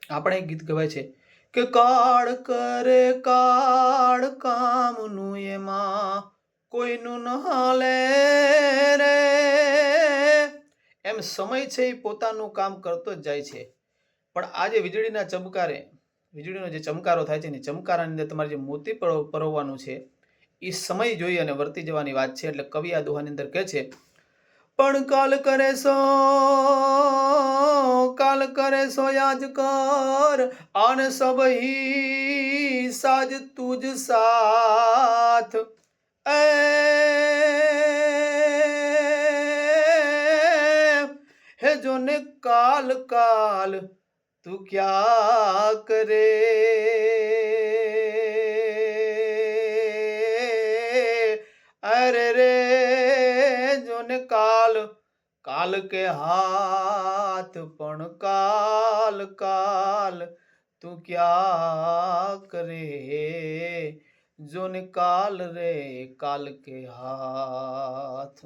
આપણે એક ગીત ગવાય છે કે કાળ કરે કાળ કામનું એમાં કોઈનું ન હાલે રે. એમ સમય છે એ પોતાનું કામ કરતો જ જાય છે, પણ આ જે વીજળીના ચમકારે, વીજળીનો જે ચમકારો થાય છે ને, ચમકારાની અંદર તમારે જે મોતી પરોવવાનું છે એ સમય જોઈ અને વર્તી જવાની વાત છે. એટલે કવિ આ દોહાની અંદર કહે છે, પણ કાલ કરે સો યાજ કર આને સબહી સાજ તુજ સાથ. હે જોને કાલ કાલ તું ક્યા કરે, અરે રે જોને કાલ કાલ કે હાથ પણ કાલ કાલ તું ક્યા કરે, જોને કાલ રે કાલ કે હાથ.